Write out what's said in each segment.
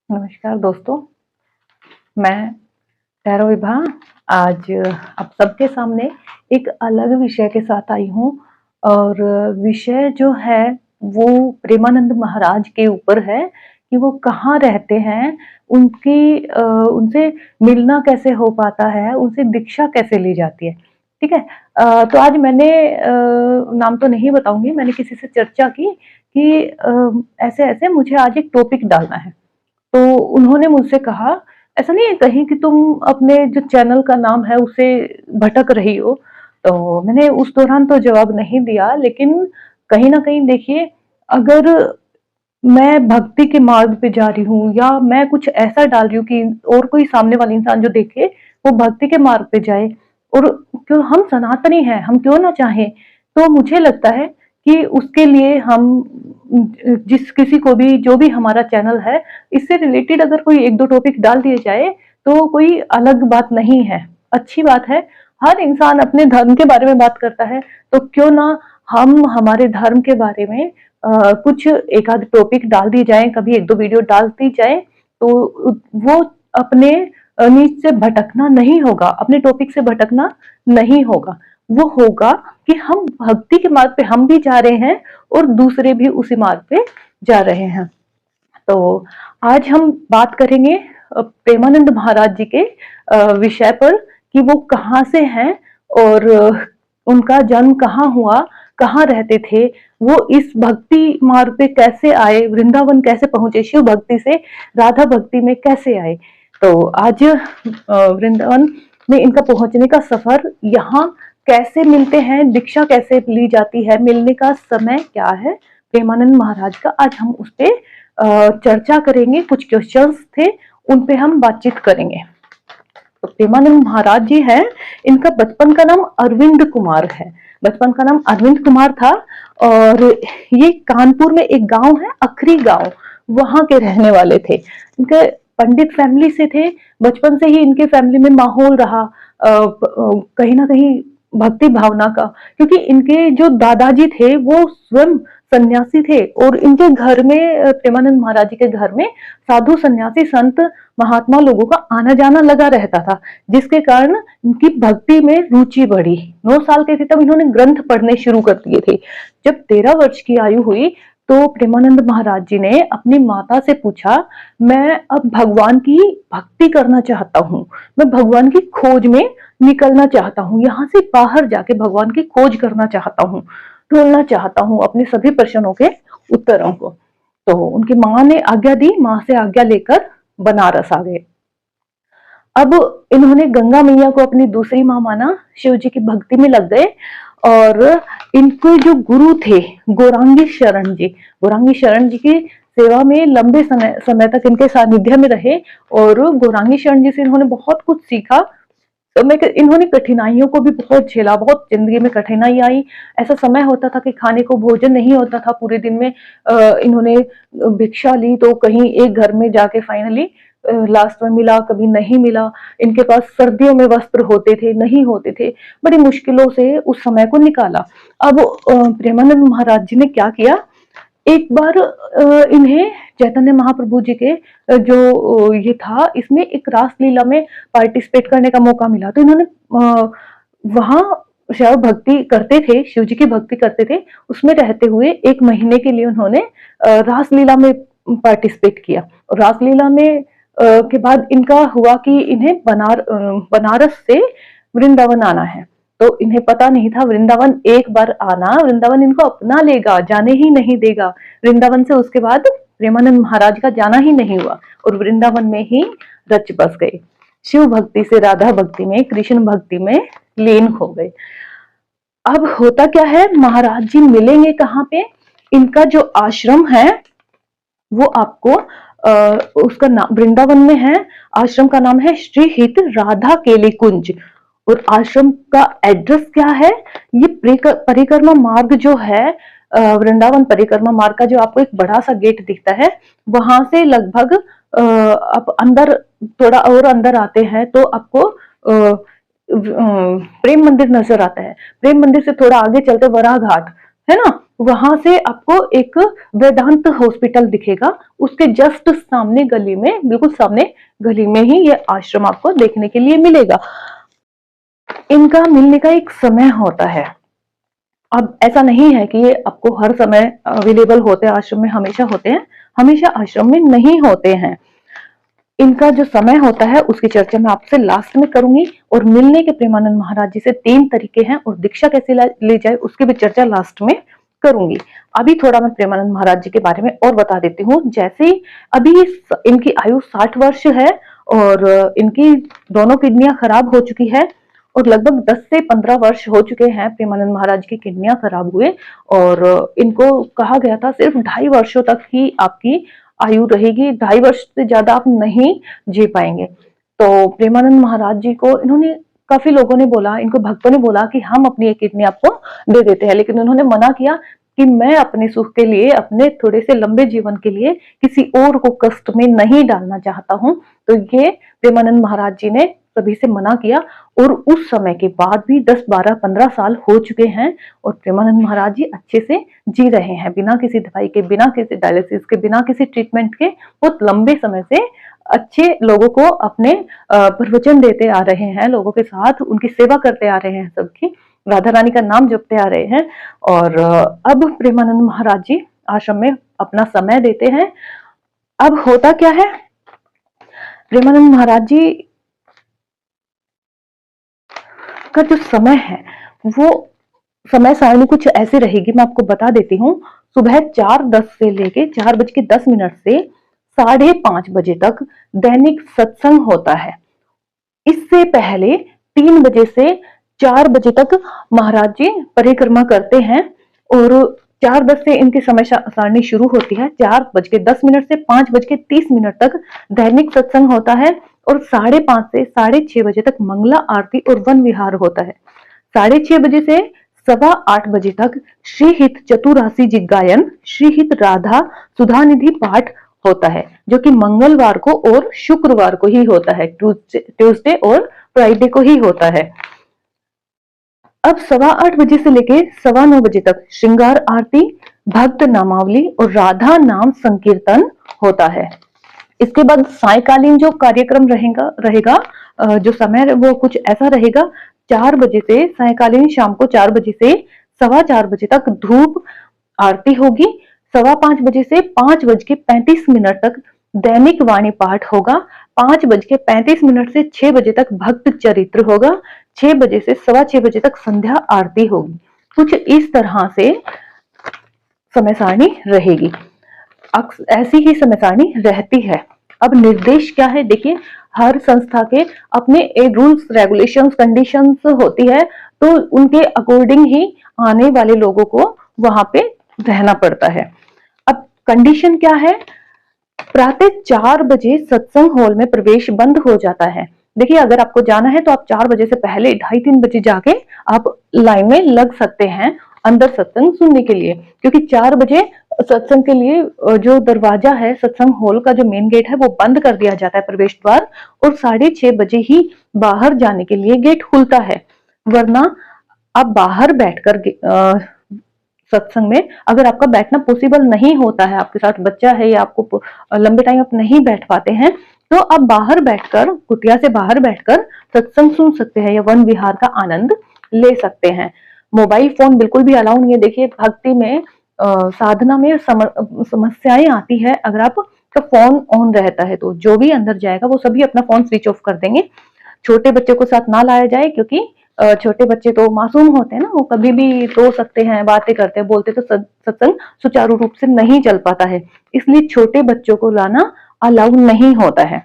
नमस्कार दोस्तों, मैं भैरव विभा आज आप सबके सामने एक अलग विषय के साथ आई हूँ और विषय जो है वो प्रेमानंद महाराज के ऊपर है कि वो कहाँ रहते हैं, उनसे मिलना कैसे हो पाता है, उनसे दीक्षा कैसे ली जाती है, ठीक है? तो आज मैंने नाम तो नहीं बताऊँगी, मैंने किसी से चर्चा की कि ऐसे-ऐसे मुझे आज एक टॉपिक डालना है। तो उन्होंने मुझसे कहा, "ऐसा नहीं है कहीं कि तुम अपने जो चैनल का नाम है उससे भटक रही हो?" तो मैंने उस दौरान तो जवाब नहीं दिया, लेकिन कहीं न कहीं देखिए, अगर मैं भक्ति के मार्ग पे जा रही हूँ या मैं कुछ ऐसा डाल रही हूँ कि और कोई सामने वाला इंसान जो देखे, वो भक्ति के मार्ग पे जाए और क्यों हम सनातनी हैं, हम क्यों ना चाहें? तो मुझे लगता है कि उसके लिए हम जिस किसी को भी जो भी हमारा चैनल है, इससे रिलेटेड अगर कोई 1-2 टॉपिक डाल दिए जाए, तो कोई अलग बात नहीं है, अच्छी बात है। हर इंसान अपने धर्म के बारे में बात करता है, तो क्यों ना हम हमारे धर्म के बारे में कुछ एक आध टॉपिक डाल दिए जाएँ, कभी 1-2 वीडियो डाल दी जाए, तो वो अपने नीच से भटकना नहीं होगा, अपने टॉपिक से भटकना नहीं होगा। वो होगा कि हम भक्ति के मार्ग पे हम भी जा रहे हैं और दूसरे भी उसी मार्ग पे जा रहे हैं। तो आज हम बात करेंगे प्रेमानंद महाराज जी के विषय पर कि वो कहाँ से हैं और उनका जन्म कहाँ हुआ, कहाँ रहते थे, वो इस भक्ति मार्ग पे कैसे आए, वृंदावन कैसे पहुंचे, शिव भक्ति से राधा भक्ति में कैसे आए। तो आज वृंदावन में इनका पहुंचने का सफर, यहाँ कैसे मिलते हैं, दीक्षा कैसे ली जाती है, मिलने का समय क्या है प्रेमानंद महाराज का, आज हम उस पे चर्चा करेंगे। कुछ क्वेश्चंस थे, उन पे हम बातचीत करेंगे। तो प्रेमानंद महाराज जी हैं, इनका बचपन का नाम अरविंद कुमार है। बचपन का नाम अरविंद कुमार था और ये कानपुर में एक गांव है, अखरी गांव, वहां के रहने वाले थे। इनके पंडित फैमिली से थे, बचपन से ही इनके फैमिली में माहौल रहा कहीं ना कहीं भक्ति भावना का, क्योंकि इनके जो दादाजी थे वो स्वयं सन्यासी थे और इनके घर में प्रेमानंद महाराज जी के घर में साधु सन्यासी संत महात्मा लोगों का आना जाना लगा रहता था, जिसके कारण इनकी भक्ति में रुचि बढ़ी। 9 साल के थे तब इन्होंने ग्रंथ पढ़ने शुरू कर दिए थे। जब 13 वर्ष की आयु हुई तो प्रेमानंद महाराज जी ने अपनी माता से पूछा, मैं अब भगवान की भक्ति करना चाहता हूँ, मैं भगवान की खोज में निकलना चाहता हूँ, यहाँ से बाहर जाके भगवान की खोज करना चाहता हूँ, ढूंढना चाहता हूँ अपने सभी प्रश्नों के उत्तरों को। तो उनकी माँ ने आज्ञा दी, माँ से आज्ञा लेकर बनारस आ गए। अब इन्होंने गंगा मैया को अपनी दूसरी माँ माना, शिव जी की भक्ति में लग गए और इनके जो गुरु थे गौरांगी शरण जी की सेवा में लंबे समय तक इनके सानिध्य में रहे और गौरांगी शरण जी से इन्होंने बहुत कुछ सीखा। तो मैं इन्होंने कठिनाइयों को भी बहुत झेला, बहुत जिंदगी में कठिनाई आई। ऐसा समय होता था कि खाने को भोजन नहीं होता था पूरे दिन में। इन्होंने भिक्षा ली तो कहीं एक घर में जाके फाइनली लास्ट में मिला, कभी नहीं मिला। इनके पास सर्दियों में वस्त्र होते थे, नहीं होते थे, बड़ी मुश्किलों से उस समय को निकाला। अब प्रेमानंद महाराज जी ने क्या किया, एक बार इन्हें चैतन्य महाप्रभु जी के ये था, इसमें एक रासलीला में पार्टिसिपेट करने का मौका मिला। तो इन्होंने वहां शैव भक्ति करते थे, शिव जी की भक्ति करते थे, उसमें रहते हुए 1 महीने के लिए उन्होंने रासलीला में पार्टिसिपेट किया। और रासलीला में के बाद इनका हुआ कि इन्हें बनारस से वृंदावन आना है। तो इन्हें पता नहीं था वृंदावन एक बार आना, वृंदावन इनको अपना लेगा, जाने ही नहीं देगा। वृंदावन से उसके बाद प्रेमानंद महाराज का जाना ही नहीं हुआ और वृंदावन में ही रच बस गए। शिव भक्ति से राधा भक्ति में, कृष्ण भक्ति में लीन हो गए। अब होता क्या है, महाराज जी मिलेंगे कहाँ पे, इनका जो आश्रम है वो आपको उसका नाम वृंदावन में है। आश्रम का नाम है श्री हित राधा केली कुंज। और आश्रम का एड्रेस क्या है, ये परिक्रमा मार्ग जो है, वृंदावन परिक्रमा मार्ग का जो आपको एक बड़ा सा गेट दिखता है, वहां से लगभग आप अंदर थोड़ा और अंदर आते हैं तो आपको प्रेम मंदिर नजर आता है। प्रेम मंदिर से थोड़ा आगे चलते वराह घाट है ना, वहां से आपको एक वेदांत हॉस्पिटल दिखेगा, उसके जस्ट सामने गली में, बिल्कुल सामने गली में ही ये आश्रम आपको देखने के लिए मिलेगा। इनका मिलने का एक समय होता है। अब ऐसा नहीं है कि ये आपको हर समय अवेलेबल होते हैं, आश्रम में हमेशा होते हैं, हमेशा आश्रम में नहीं होते हैं। इनका जो समय होता है उसकी चर्चा मैं आपसे लास्ट में करूंगी, और मिलने के प्रेमानंद महाराज जी से 3 तरीके हैं, और दीक्षा कैसे ली जाए उसकी भी चर्चा लास्ट में करूंगी। अभी थोड़ा मैं प्रेमानंद महाराज जी के बारे में और बता देती हूँ। जैसे अभी इनकी आयु 60 वर्ष है, और इनकी दोनों किडनियां खराब हो चुकी है, और लगभग 10 से 15 वर्ष हो चुके हैं प्रेमानंद महाराज की किडनियां खराब हुए, और इनको कहा गया था सिर्फ 2.5 वर्षों तक ही आपकी आयु रहेगी, 2.5 वर्ष से ज्यादा आप नहीं जी पाएंगे। तो प्रेमानंद महाराज जी को इन्होंने, काफी लोगों ने बोला, इनको भक्तों ने बोला कि हम अपनी एक किडनी आपको दे देते हैं, लेकिन उन्होंने मना किया कि मैं अपने सुख के लिए, अपने थोड़े से लंबे जीवन के लिए किसी और को कष्ट में नहीं डालना चाहता हूं। तो ये प्रेमानंद महाराज जी ने सभी से मना किया, और उस समय के बाद भी 10, 12, 15 साल हो चुके हैं, और प्रेमानंद महाराज जी अच्छे से जी रहे हैं, बिना किसी दवाई के, बिना किसी डायलिसिस के, बिना किसी ट्रीटमेंट के, बहुत लंबे समय से अच्छे लोगों को अपने प्रवचन देते आ रहे हैं, लोगों के साथ उनकी सेवा करते आ रहे हैं, सबकी राधा रानी का नाम जपते आ रहे हैं। और अब प्रेमानंद महाराज जी आश्रम में अपना समय देते हैं। अब होता क्या है, प्रेमानंद महाराज जी का जो समय है वो समय सारणी कुछ ऐसे रहेगी, मैं आपको बता देती हूँ। सुबह 4:10 से लेके 4:10 से 5:30 बजे तक दैनिक सत्संग होता है। इससे पहले 3 बजे से 4 बजे तक महाराज जी परिक्रमा करते हैं, और 4:10 से इनकी समय सारणी शुरू होती है। 4:10 से 5:30 तक दैनिक सत्संग होता है, और 5:30 से 6:30 बजे तक मंगला आरती और वन विहार होता है। 6:30 बजे से 8:15 बजे तक श्रीहित चतुरासी जी गायन, श्रीहित राधा सुधानिधि पाठ होता है, जो कि मंगलवार को और शुक्रवार को ही होता है, ट्यूसडे और फ्राइडे को ही होता है। अब 8:15 बजे से लेके 9:15 बजे तक श्रृंगार आरती, भक्त नामावली और राधा नाम संकीर्तन होता है। इसके बाद सायकालीन जो कार्यक्रम रहेगा जो समय वो कुछ ऐसा रहेगा। 4 बजे से सायकालीन, शाम को 4 बजे से 4:15 बजे तक धूप आरती होगी। 5:15 बजे से 5:35 तक दैनिक वाणी पाठ होगा। 5:35 से 6 बजे तक भक्त चरित्र होगा। 6 बजे से 6:15 बजे तक संध्या आरती होगी। कुछ इस तरह से समय सारणी रहेगी, ऐसी ही समय सारणी रहती है। अब निर्देश क्या है, देखिए हर संस्था के अपने रूल्स, रेगुलेशंस, कंडीशंस होती है, तो उनके अकॉर्डिंग ही आने वाले लोगों को वहां पे रहना पड़ता है। अब कंडीशन क्या है, प्रातः 4 बजे सत्संग हॉल में प्रवेश बंद हो जाता है। देखिए अगर आपको जाना है तो आप 4 बजे से पहले 2:30-3 बजे जाके आप लाइन में लग सकते हैं अंदर सत्संग सुनने के लिए, क्योंकि 4 बजे सत्संग के लिए जो दरवाजा है, सत्संग हॉल का जो मेन गेट है वो बंद कर दिया जाता है, प्रवेश द्वार, और 6:30 बजे ही बाहर जाने के लिए गेट खुलता है। वरना आप बाहर बैठकर सत्संग में अगर आपका बैठना पॉसिबल नहीं होता है, आपके साथ बच्चा है या आपको लंबे टाइम आप नहीं बैठ पाते हैं, तो आप बाहर बैठकर, कुटिया से बाहर बैठकर सत्संग सुन सकते हैं या वन विहार का आनंद ले सकते हैं। मोबाइल फोन बिल्कुल भी अलाउ नहीं है। देखिए भक्ति में साधना में समस्याएं आती है, अगर आपका फोन ऑन रहता है तो जो भी अंदर जाएगा वो सभी अपना फोन स्विच ऑफ कर देंगे। छोटे बच्चों को साथ ना लाया जाए, क्योंकि छोटे बच्चे तो मासूम होते हैं ना, वो कभी भी रो सकते हैं, बातें करते हैं, बोलते, तो सत्संग सुचारू रूप से नहीं चल पाता है, इसलिए छोटे बच्चों को लाना अलाउ नहीं होता है।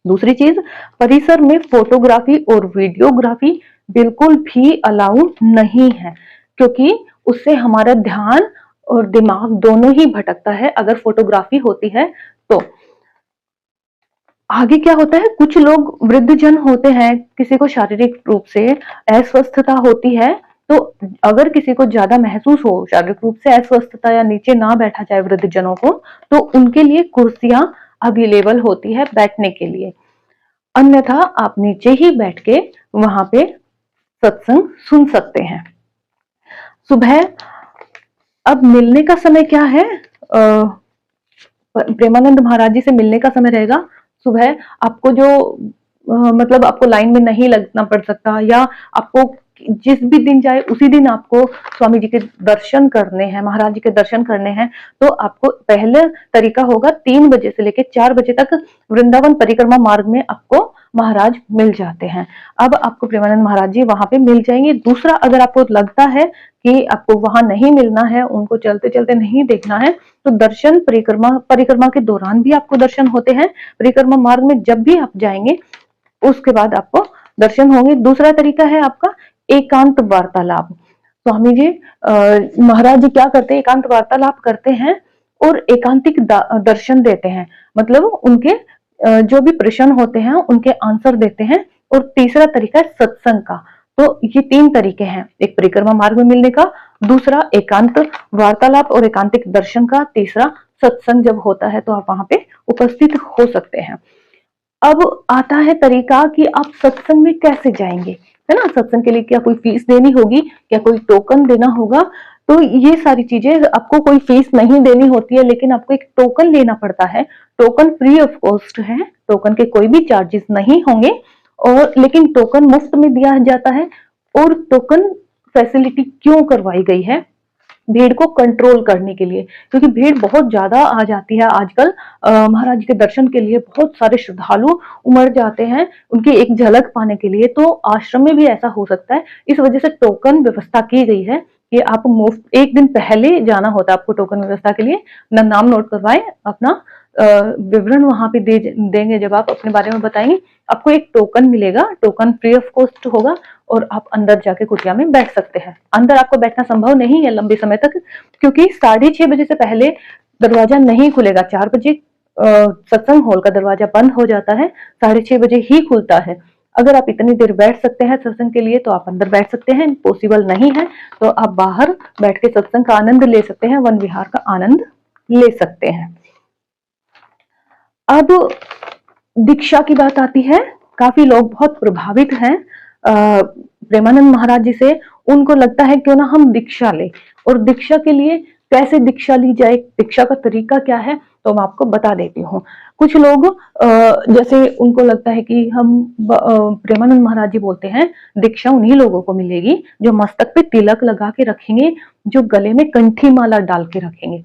दूसरी चीज, परिसर में फोटोग्राफी और वीडियोग्राफी बिल्कुल भी अलाउ नहीं है, क्योंकि उससे हमारा ध्यान और दिमाग दोनों ही भटकता है अगर फोटोग्राफी होती है तो। आगे क्या होता है, कुछ लोग वृद्धजन होते हैं, किसी को शारीरिक रूप से अस्वस्थता होती है, तो अगर किसी को ज्यादा महसूस हो शारीरिक रूप से अस्वस्थता या नीचे ना बैठा जाए वृद्धजनों को, तो उनके लिए कुर्सियां अवेलेबल होती है बैठने के लिए, अन्यथा आप नीचे ही बैठ के वहां पे सत्संग सुन सकते हैं। सुबह अब मिलने का समय क्या है? प्रेमानंद महाराज जी से मिलने का समय रहेगा सुबह। आपको जो मतलब आपको लाइन में नहीं लगना पड़ सकता, या आपको जिस भी दिन जाए उसी दिन आपको स्वामी जी के दर्शन करने हैं, महाराज जी के दर्शन करने हैं, तो आपको पहले तरीका होगा 3 बजे से लेकर 4 बजे तक वृंदावन परिक्रमा मार्ग में आपको महाराज मिल जाते हैं। अब आपको प्रेमानंद महाराज जी वहां पे मिल जाएंगे। दूसरा, अगर आपको लगता है कि आपको वहां नहीं मिलना है, उनको चलते चलते नहीं देखना है, तो दर्शन परिक्रमा परिक्रमा के दौरान भी आपको दर्शन होते हैं। परिक्रमा मार्ग में जब भी आप जाएंगे उसके बाद आपको दर्शन होंगे। दूसरा तरीका है आपका एकांत वार्तालाप। स्वामी जी महाराज जी क्या करते हैं? एकांत वार्तालाप करते हैं और एकांतिक दर्शन देते हैं। मतलब उनके जो भी प्रश्न होते हैं उनके आंसर देते हैं। और तीसरा तरीका है सत्संग का। तो ये 3 तरीके हैं, एक परिक्रमा मार्ग में मिलने का, दूसरा एकांत वार्तालाप और एकांतिक दर्शन का, तीसरा सत्संग जब होता है तो आप वहां पे उपस्थित हो सकते हैं। अब आता है तरीका कि आप सत्संग में कैसे जाएंगे, है ना? सत्संग के लिए क्या कोई फीस देनी होगी, क्या कोई टोकन देना होगा? तो ये सारी चीजें, आपको कोई फीस नहीं देनी होती है, लेकिन आपको एक टोकन लेना पड़ता है। टोकन फ्री ऑफ कॉस्ट है, टोकन के कोई भी चार्जेस नहीं होंगे, और लेकिन टोकन मुफ्त में दिया जाता है। और टोकन फैसिलिटी क्यों करवाई गई है? भीड़ को कंट्रोल करने के लिए, क्योंकि भीड़ बहुत ज्यादा आ जाती है आजकल। महाराज के दर्शन के लिए बहुत सारे श्रद्धालु उमड़ जाते हैं उनकी एक झलक पाने के लिए। तो आश्रम में भी ऐसा हो सकता है, इस वजह से टोकन व्यवस्था की गई है कि आप मुफ्त, एक दिन पहले जाना होता है आपको टोकन व्यवस्था के लिए। अपना नाम नोट करवाएं, अपना विवरण वहां पे देंगे, जब आप अपने बारे में बताएंगे आपको एक टोकन मिलेगा। टोकन फ्री ऑफ कॉस्ट होगा और आप अंदर जाके कुटिया में बैठ सकते हैं। अंदर आपको बैठना संभव नहीं है लंबे समय तक, क्योंकि 6:30 बजे से पहले दरवाजा नहीं खुलेगा। 4 बजे सत्संग हॉल का दरवाजा बंद हो जाता है, 6:30 बजे ही खुलता है। अगर आप इतनी देर बैठ सकते हैं सत्संग के लिए तो आप अंदर बैठ सकते हैं, पॉसिबल नहीं है तो आप बाहर बैठ के सत्संग का आनंद ले सकते हैं, वन विहार का आनंद ले सकते हैं। अब दीक्षा की बात आती है। काफी लोग बहुत प्रभावित हैं प्रेमानंद महाराज जी से। उनको लगता है क्यों ना हम दीक्षा लें, और दीक्षा के लिए कैसे दीक्षा ली जाए, दीक्षा का तरीका क्या है, तो मैं आपको बता देती हूँ। कुछ लोग जैसे उनको लगता है कि हम प्रेमानंद महाराज जी बोलते हैं दीक्षा उन्हीं लोगों को मिलेगी जो मस्तक पे तिलक लगा के रखेंगे, जो गले में कंठी माला डाल के रखेंगे,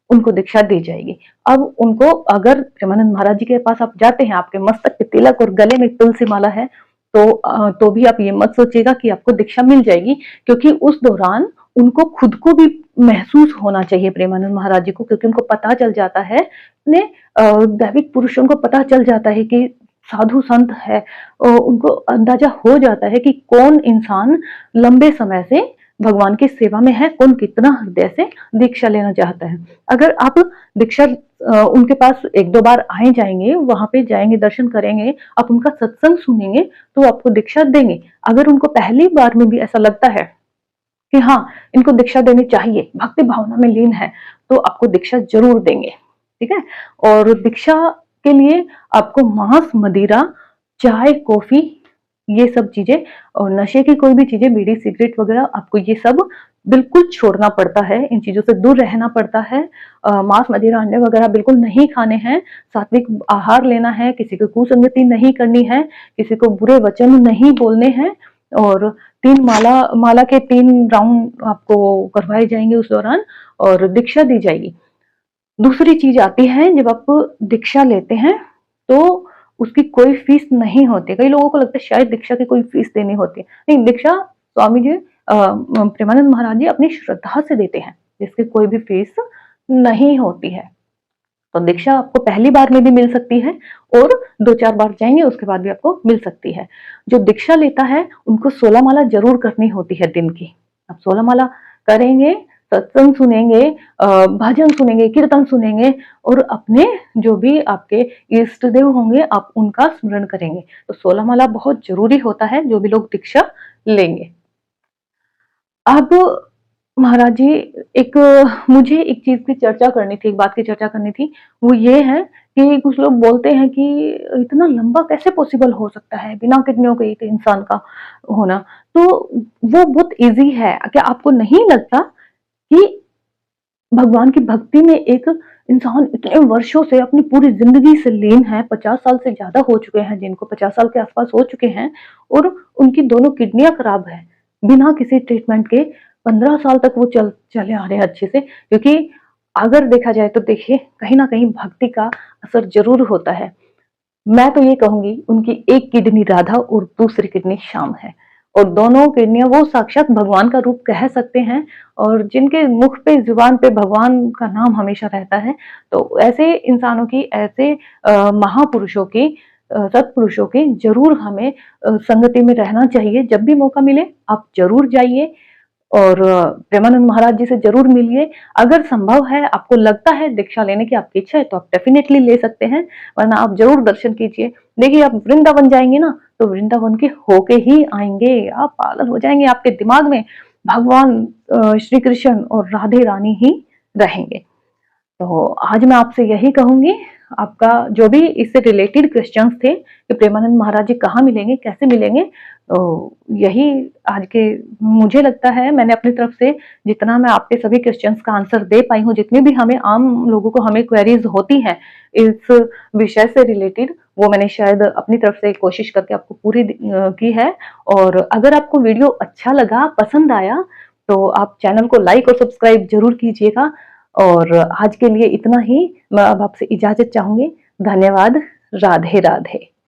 उनको दीक्षा दी जाएगी। अब उनको, अगर प्रेमानंद महाराज जी के पास आप जाते हैं, आपके मस्तक पे तिलक और गले में तुलसी माला है, तो भी आप ये मत सोचिएगा कि आपको दीक्षा मिल जाएगी, क्योंकि उस दौरान उनको खुद को भी महसूस होना चाहिए प्रेमानंद महाराज जी को, क्योंकि उनको पता चल जाता है, ने दैविक पुरुषों को पता चल जाता है कि साधु संत है, उनको अंदाजा हो जाता है कि कौन इंसान लंबे समय से भगवान की सेवा में है, कौन कितना हृदय से दीक्षा लेना चाहता है। अगर आप दीक्षा उनके पास 1-2 बार आए जाएंगे, वहां पे जाएंगे, दर्शन करेंगे, आप उनका सत्संग सुनेंगे तो आपको दीक्षा देंगे। अगर उनको पहली बार में भी ऐसा लगता है कि हाँ इनको दीक्षा देनी चाहिए, भक्ति भावना में लीन है, तो आपको दीक्षा जरूर देंगे, ठीक है। और दीक्षा के लिए आपको मांस, मदिरा, चाय, कॉफी, ये सब चीजें, और नशे की कोई भी चीजें, बीड़ी सिगरेट वगैरह, आपको ये सब बिल्कुल छोड़ना पड़ता है, इन चीजों से दूर रहना पड़ता है। मांस, मदिरा, अंडे वगैरह बिल्कुल नहीं खाने हैं, सात्विक आहार लेना है, किसी को कुसंगति नहीं करनी है, किसी को बुरे वचन नहीं बोलने हैं, और 3 माला के 3 राउंड आपको करवाए जाएंगे उस दौरान, और दीक्षा दी जाएगी। दूसरी चीज आती है, जब आप दीक्षा लेते हैं तो उसकी कोई फीस नहीं होती। कई लोगों को लगता है शायद दीक्षा की कोई फीस देनी होती है, नहीं, दीक्षा स्वामी जी प्रेमानंद महाराज जी अपनी श्रद्धा से देते हैं, जिसकी कोई भी फीस नहीं होती है। तो दीक्षा आपको पहली बार में भी मिल सकती है, और 2-4 बार जाएंगे उसके बाद भी आपको मिल सकती है। जो दीक्षा लेता है उनको 16 माला जरूर करनी होती है दिन की। आप 16 माला करेंगे, सत्संग सुनेंगे, भजन सुनेंगे, कीर्तन सुनेंगे, और अपने जो भी आपके इष्ट देव होंगे आप उनका स्मरण करेंगे। तो 16 माला बहुत जरूरी होता है जो भी लोग दीक्षा लेंगे। अब महाराज जी, एक मुझे एक चीज की चर्चा करनी थी, एक बात की चर्चा करनी थी। वो ये है कि कुछ लोग बोलते हैं कि इतना लंबा कैसे पॉसिबल हो सकता है बिना किडनियों के एक इंसान का होना। तो वो बहुत इजी है। क्या आपको नहीं लगता कि भगवान की भक्ति में एक इंसान इतने वर्षों से अपनी पूरी ज़िंदगी से लीन है, 50 साल से ज़्यादा हो चुके हैं, जिनको 50 साल के आस-पास हो चुके हैं और उनकी दोनों किडनियाँ खराब हैं। बिना किसी ट्रीटमेंट के 15 साल तक वो चले आ रहे हैं अच्छे से, क्योंकि अगर देखा जाए तो देखिए कहीं न कहीं भक्ति का असर ज़रूर होता है। मैं तो ये कहूँगी उनकी एक किडनी राधा और दूसरी किडनी श्याम है और दोनों किडनियाँ वो साक्षात भगवान का रूप कह सकते हैं और जिनके मुख पे ज़ुबान पे भगवान का नाम हमेशा रहता है। तो ऐसे इंसानों की, ऐसे महापुरुषों की, सत्पुरुषों की ज़रूर हमें संगति में रहना चाहिए। जब भी मौका मिले आप ज़रूर जाइए और प्रेमानंद महाराज जी से ज़रूर मिलिए। अगर संभव है, आपको लगता है दीक्षा लेने की आपकी इच्छा है तो आप डेफ़िनेटली ले सकते हैं, वरना आप ज़रूर दर्शन कीजिए। देखिए आप वृंदावन जाएँगे ना, तो वृंदावन के होके ही आएँगे, आप पागल हो जाएँगे, आपके दिमाग में भगवान श्री कृष्ण और राधे रानी ही रहेंगे। तो आज मैं आपसे यही कहूँगी, आपका जो भी इससे रिलेटेड क्वेश्चंस थे कि प्रेमानंद महाराज जी कहाँ मिलेंगे, कैसे मिलेंगे, तो यही आज के मुझे लगता है मैंने अपनी तरफ से जितना मैं आपके सभी क्वेश्चंस का आंसर दे पाई हूँ, जितनी भी हमें आम लोगों को हमें क्वेरीज होती हैं इस विषय से रिलेटेड, वो मैंने शायद अपनी तरफ से कोशिश करके आपको पूरी की है। और अगर आपको वीडियो अच्छा लगा, पसंद आया, तो आप चैनल को लाइक और सब्सक्राइब ज़रूर कीजिएगा। और आज के लिए इतना ही, मैं अब आपसे इजाज़त चाहूँगी। धन्यवाद। राधे राधे।